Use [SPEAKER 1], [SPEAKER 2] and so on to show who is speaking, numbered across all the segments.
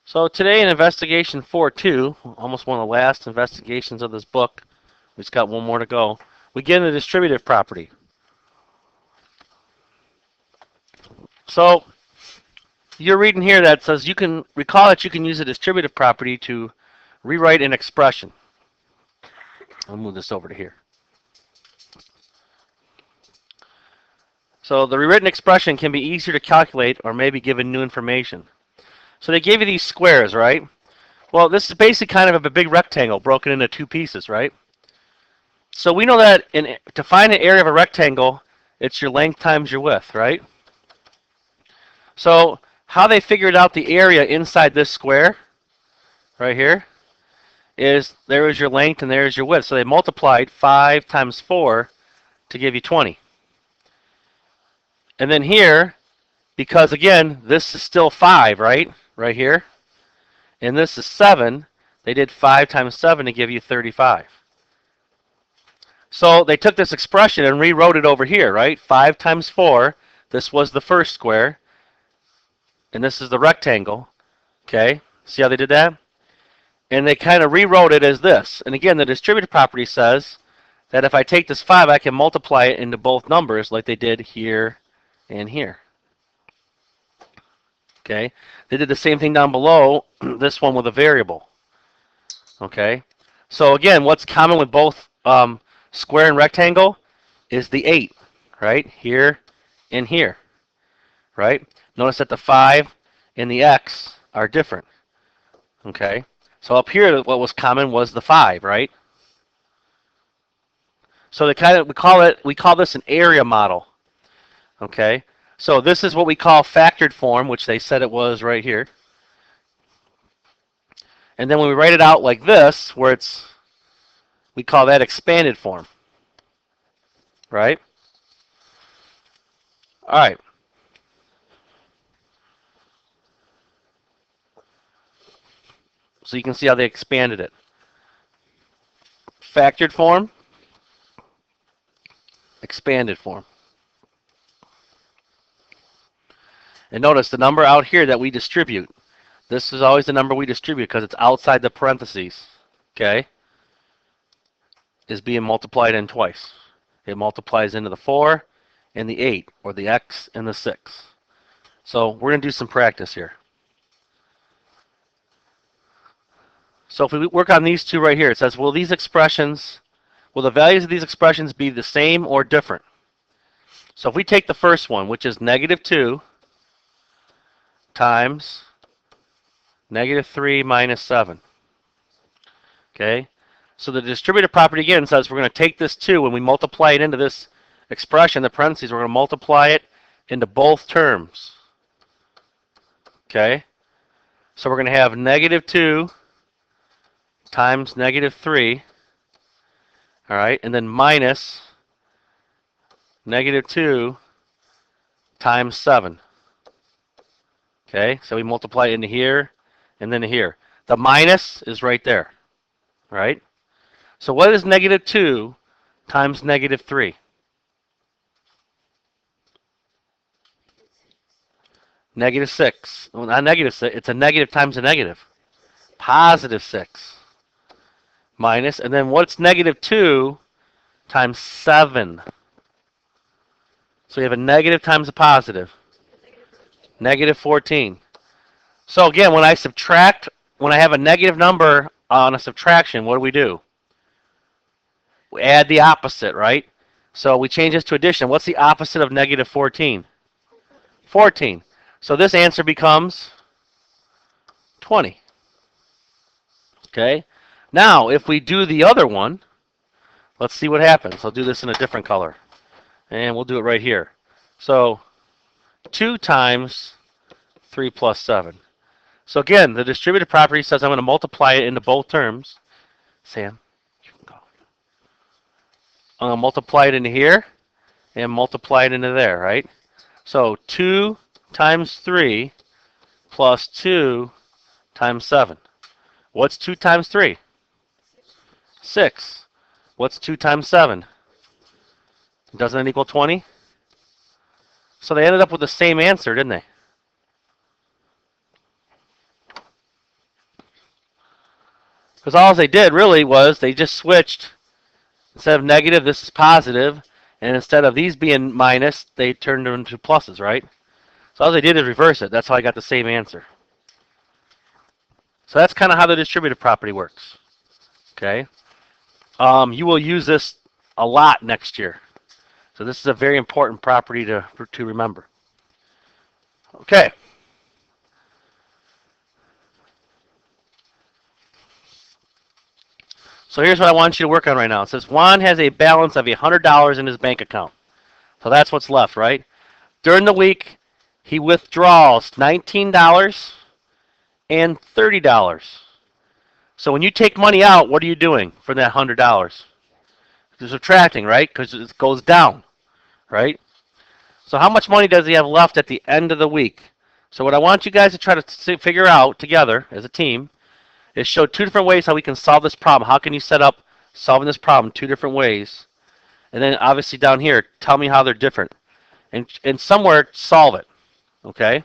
[SPEAKER 1] So today in investigation 4.2, almost one of the last investigations of this book, we just got one more to go, we get into distributive property. So you're reading here that says you can recall that you can use a distributive property to rewrite an expression. I'll move this over to here. So the rewritten expression can be easier to calculate or maybe given new information. So they gave you these squares, right? Well, this is basically kind of a big rectangle broken into two pieces, right? So we know that to find an area of a rectangle, it's your length times your width, right? So how they figured out the area inside this square, right here, is there is your length and there is your width. So they multiplied 5 times 4 to give you 20. And then here, because again, this is still 5, right? Right here. And this is 7. They did 5 times 7 to give you 35. So they took this expression and rewrote it over here, right? 5 times 4. This was the first square. And this is the rectangle. Okay? See how they did that? And they kind of rewrote it as this. And again, the distributive property says that if I take this 5, I can multiply it into both numbers like they did here and here. Okay? They did the same thing down below, this one with a variable. Okay? So again, what's common with both square and rectangle is the 8, right? Here and here, right? Notice that the 5 and the x are different. Okay? So up here, what was common was the 5, right? So we call this an area model. Okay? So this is what we call factored form, which they said it was right here. And then when we write it out like this, where we call that expanded form. Right? All right. So you can see how they expanded it. Factored form, expanded form. And notice the number out here that we distribute. This is always the number we distribute because it's outside the parentheses. Okay? Is being multiplied in twice. It multiplies into the 4 and the 8, or the x and the 6. So we're going to do some practice here. So if we work on these two right here, it says, will the values of these expressions be the same or different? So if we take the first one, which is negative 2 times negative 3 minus 7. Okay? So the distributive property again says we're going to take this 2 when we multiply it into this expression, the parentheses, we're going to multiply it into both terms. Okay? So we're going to have negative 2 times negative 3. All right? And then minus negative 2 times 7. Okay? So we multiply it into here and then to here. The minus is right there. Right? So what is negative 2 times negative 3? Negative 6. Well, not negative 6. It's a negative times a negative. Positive 6. Minus. And then what's negative 2 times 7? So we have a negative times a positive. Negative 14. So again, when I have a negative number on a subtraction, what do? We add the opposite, right? So we change this to addition. What's the opposite of negative 14? 14. So this answer becomes 20. Okay? Now, if we do the other one, let's see what happens. I'll do this in a different color. And we'll do it right here. So 2 times 3 plus 7. So again, the distributive property says I'm going to multiply it into both terms. Sam, you can go. I'm going to multiply it into here and multiply it into there, right? So 2 times 3 plus 2 times 7. What's 2 times 3? 6. What's 2 times 7? Doesn't it equal 20? So they ended up with the same answer, didn't they? Because all they did really was they just switched. Instead of negative, this is positive, and instead of these being minus, they turned them into pluses, right? So all they did is reverse it. That's how I got the same answer. So that's kind of how the distributive property works. Okay. You will use this a lot next year. So this is a very important property to remember. Okay. So here's what I want you to work on right now. It says Juan has a balance of $100 in his bank account. So that's what's left, right? During the week, he withdraws $19 and $30. So when you take money out, what are you doing for that $100? You're subtracting, right? Because it goes down, right? So how much money does he have left at the end of the week? So what I want you guys to try to figure out together as a team is show two different ways how we can solve this problem. How can you set up solving this problem two different ways? And then obviously down here, tell me how they're different. And somewhere solve it. Okay? And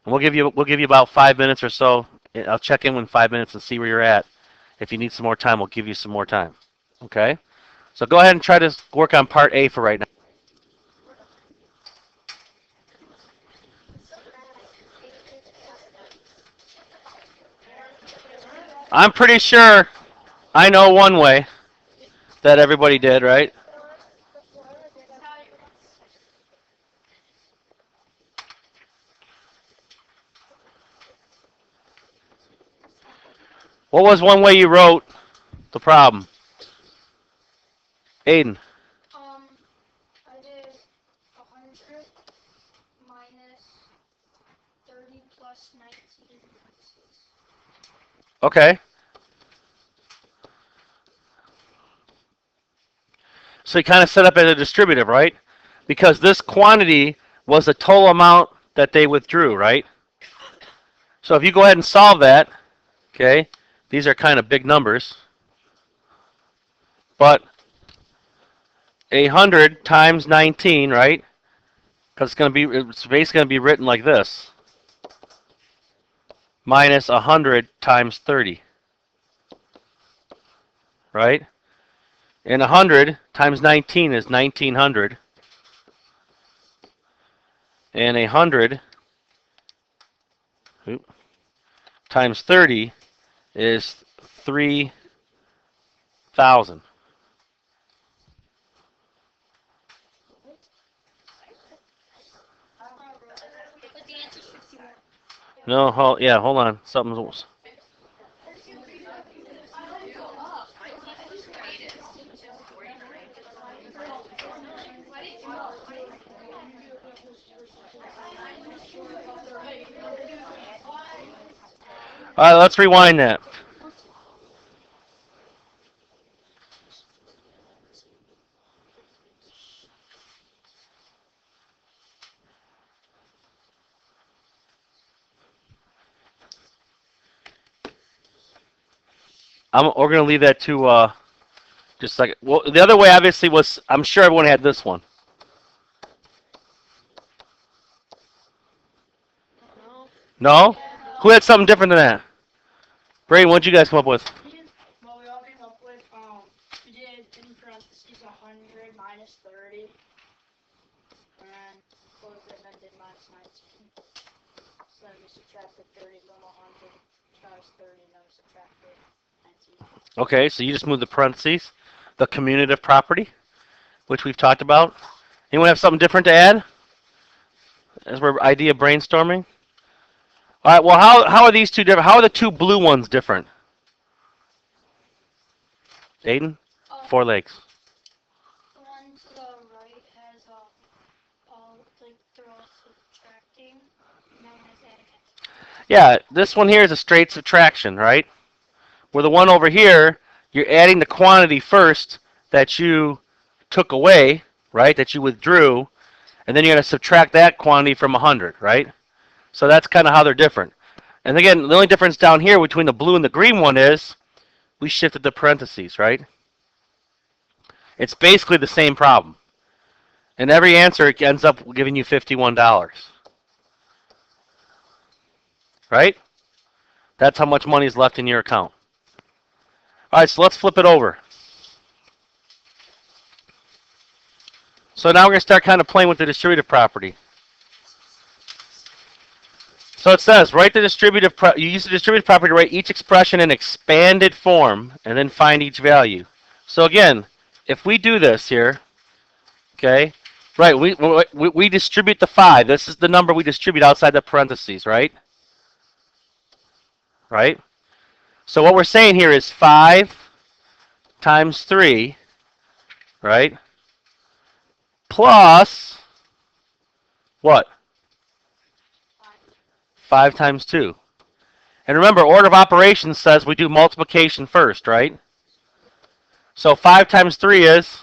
[SPEAKER 1] we'll give you about 5 minutes or so. I'll check in in 5 minutes and see where you're at. If you need some more time, we'll give you some more time. Okay? So go ahead and try to work on part A for right now. I'm pretty sure I know one way that everybody did, right? What was one way you wrote the problem? Aiden.
[SPEAKER 2] I did 100 minus 30 plus 19.
[SPEAKER 1] Okay. So you kind of set up as a distributive, right? Because this quantity was the total amount that they withdrew, right? So if you go ahead and solve that, okay, these are kind of big numbers, but 100 times 19, right? Because it's basically going to be written like this, minus 100 times 30, right? And 100 times 19 is 1900, and 100 times 30 is 3,000. No, hold on. Something's. All right, let's rewind that. We're going to leave that to just a second. Well, the other way obviously was, I'm sure everyone had this one. No? Who had something different than that? Braden, what'd you guys come up with?
[SPEAKER 2] Well, we all came up with, we did in parentheses 100 minus 30, and closed it, and then did minus 19. So then we subtracted 30 from 100, minus 30, and then we subtracted 19.
[SPEAKER 1] Okay, so you just moved the parentheses, the commutative property, which we've talked about. Anyone have something different to add? As we're idea brainstorming? All right, well, how are these two different? How are the two blue ones different? Aiden? 4 legs.
[SPEAKER 2] The one to the right has, like, they're all subtracting, and that one has adding.
[SPEAKER 1] Yeah, this one here is a straight subtraction, right? Where the one over here, you're adding the quantity first that you took away, right? That you withdrew, and then you're going to subtract that quantity from 100, right? So that's kind of how they're different. And again, the only difference down here between the blue and the green one is we shifted the parentheses, right? It's basically the same problem. And every answer ends up giving you $51. Right? That's how much money is left in your account. All right, so let's flip it over. So now we're going to start kind of playing with the distributive property. So it says, write the distributive. You use the distributive property to write each expression in expanded form, and then find each value. So again, if we do this here, okay, right? We distribute the 5. This is the number we distribute outside the parentheses, right? Right. So what we're saying here is 5 times 3, right? Plus what? 5 times 2. And remember, order of operations says we do multiplication first, right? So 5 times 3 is,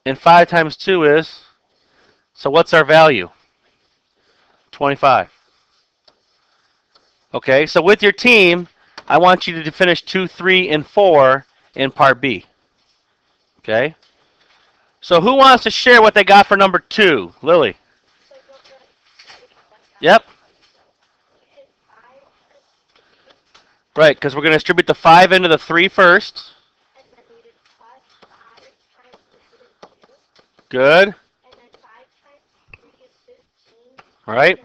[SPEAKER 1] and 5 times 2 is, so what's our value? 25. Okay, so with your team, I want you to finish 2, 3, and 4 in part B. Okay? So who wants to share what they got for number 2? Lily. Yep. Right, because we're going to distribute the 5 into the 3 first. Good. All right.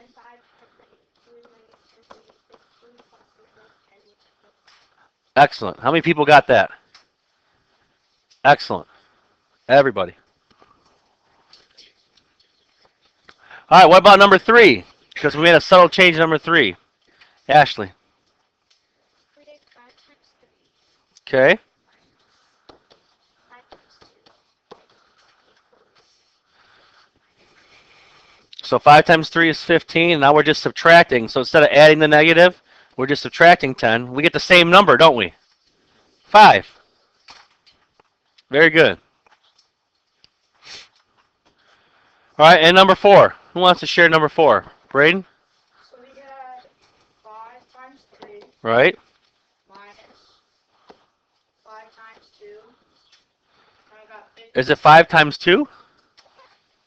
[SPEAKER 1] Excellent. How many people got that? Excellent. Everybody. All right, what about number 3? Because we made a subtle change in number 3. Ashley. Okay. So 5 times 3 is 15. Now we're just subtracting. So instead of adding the negative, we're just subtracting 10. We get the same number, don't we? 5. Very good. All right, and number 4. Who wants to share number 4? Braden?
[SPEAKER 2] So we got 5 times 3.
[SPEAKER 1] Right.
[SPEAKER 2] Minus 5 times 2. And I got 15.
[SPEAKER 1] Is it 5 times 2?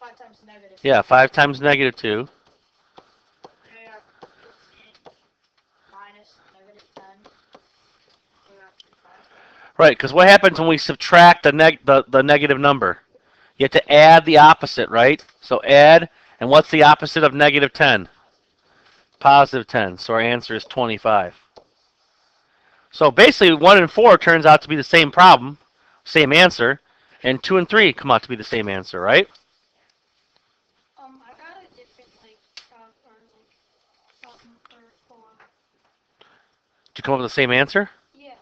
[SPEAKER 2] 5 times negative.
[SPEAKER 1] Yeah, 5 times negative 2.
[SPEAKER 2] And I got 15 minus negative 10. So I got 5.
[SPEAKER 1] Right, because what happens when we subtract the negative number? You have to add the opposite, right? So add, and what's the opposite of negative 10? Positive 10. So our answer is 25. So basically, 1 and 4 turns out to be the same problem, same answer, and 2 and 3 come out to be the same answer, right?
[SPEAKER 2] I got a different something for 4.
[SPEAKER 1] Did you come up with the same answer?
[SPEAKER 2] Yeah.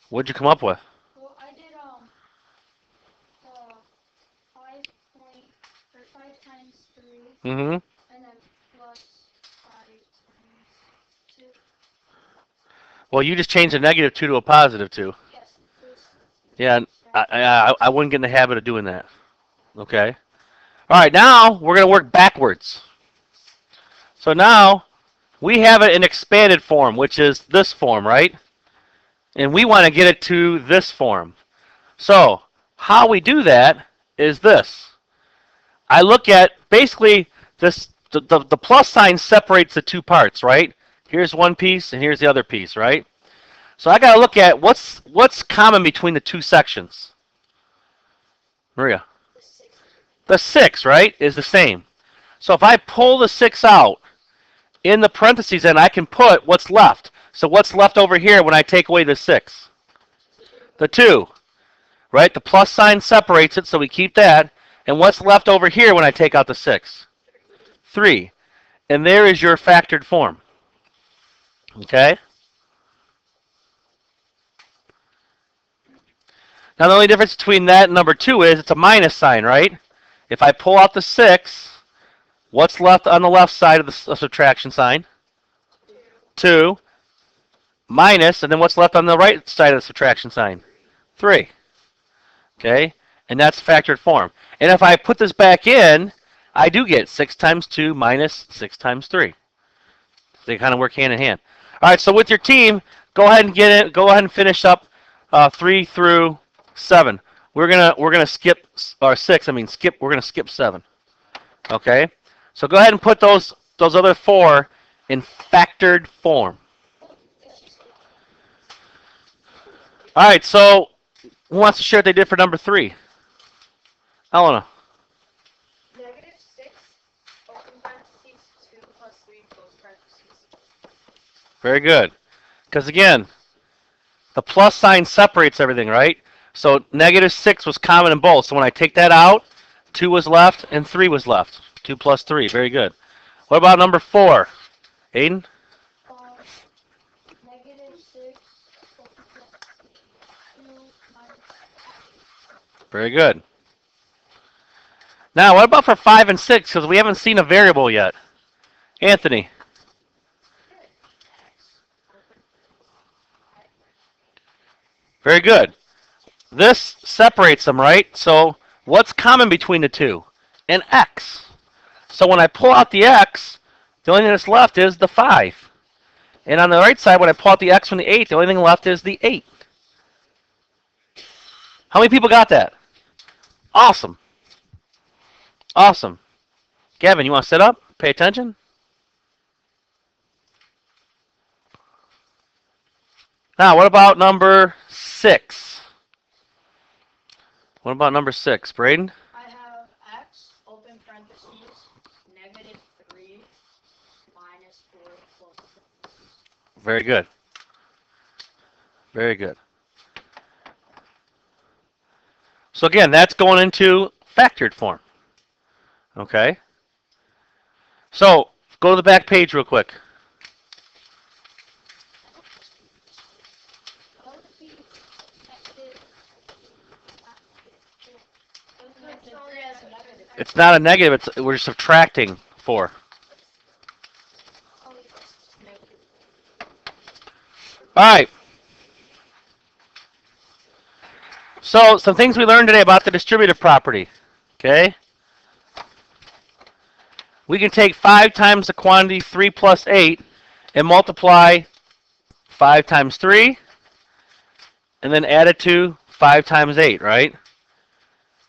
[SPEAKER 1] What'd you come up with?
[SPEAKER 2] Well, I did 5 times 3.
[SPEAKER 1] Mm-hmm.
[SPEAKER 2] And then plus 5 times 2.
[SPEAKER 1] Well, you just changed a negative 2 to a positive 2.
[SPEAKER 2] Yes.
[SPEAKER 1] Yeah, I wouldn't get in the habit of doing that. Okay. All right, now we're going to work backwards. So now we have it in expanded form, which is this form, right? And we want to get it to this form. So how we do that is this. I look at basically this. The plus sign separates the two parts, right? Here's one piece and here's the other piece, right? So I got to look at what's common between the two sections. Maria. The 6, right, is the same. So if I pull the 6 out in the parentheses, then I can put what's left. So what's left over here when I take away the 6? The 2, right? The plus sign separates it, so we keep that. And what's left over here when I take out the 6? 3. And there is your factored form. Okay? Now the only difference between that and number 2 is it's a minus sign, right? If I pull out the 6, what's left on the left side of the subtraction sign? 2. Minus, and then what's left on the right side of the subtraction sign? 3. Okay? And that's factored form. And if I put this back in, I do get 6 times 2 minus 6 times 3. They kind of work hand in hand. All right, so with your team, go ahead and get it. Go ahead and finish up 3 through 7. We're gonna skip or 6. I mean skip. We're gonna skip 7. Okay. So go ahead and put those other 4 in factored form. All right, so who wants to share what they did for number 3? Helena.
[SPEAKER 2] -6, open parentheses, 2 plus 3, close parentheses.
[SPEAKER 1] Very good. Because again, the plus sign separates everything, right? So -6 was common in both. So when I take that out, 2 was left and 3 was left. 2 plus 3. Very good. What about number 4? Aiden?
[SPEAKER 2] Um, -6, open parentheses, 2 minus 8.
[SPEAKER 1] Very good. Now, what about for 5 and 6? Because we haven't seen a variable yet. Anthony?
[SPEAKER 2] X, open parentheses,
[SPEAKER 1] Very good. This separates them, right? So what's common between the two? An x. So when I pull out the x, the only thing that's left is the 5. And on the right side, when I pull out the x from the 8, the only thing left is the 8. How many people got that? Awesome. Awesome. Gavin, you want to sit up? Pay attention? Now, what about number 6? What about number 6? Braden?
[SPEAKER 2] I have X, open parentheses, -3, -4, close parentheses.
[SPEAKER 1] Very good. Very good. So again, that's going into factored form. Okay? So, go to the back page real quick.
[SPEAKER 2] Don't be connected. Connected 3 as a negative.
[SPEAKER 1] It's not a negative, we're subtracting 4.
[SPEAKER 2] Oh, yes, negative.
[SPEAKER 1] All right. So, some things we learned today about the distributive property. Okay? We can take 5 times the quantity 3 plus 8 and multiply 5 times 3 and then add it to 5 times 8, right?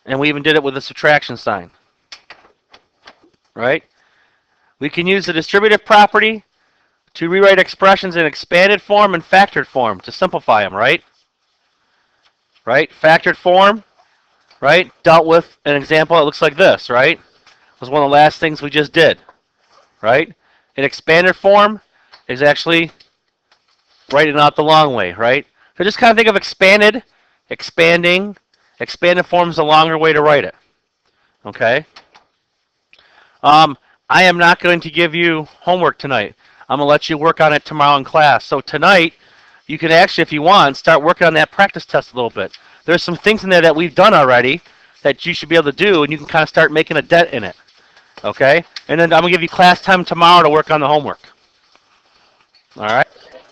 [SPEAKER 1] And we even did it with a subtraction sign. Right? We can use the distributive property to rewrite expressions in expanded form and factored form to simplify them, right? Right? Factored form, right? Dealt with an example that looks like this, right? Was one of the last things we just did, right? In expanded form is actually writing out the long way, right? So just kind of think of expanded, expanding. Expanded form is a longer way to write it, okay? I am not going to give you homework tonight. I'm going to let you work on it tomorrow in class. So tonight, you can actually, if you want, start working on that practice test a little bit. There's some things in there that we've done already that you should be able to do, and you can kind of start making a dent in it. Okay? And then I'm going to give you class time tomorrow to work on the homework. All right?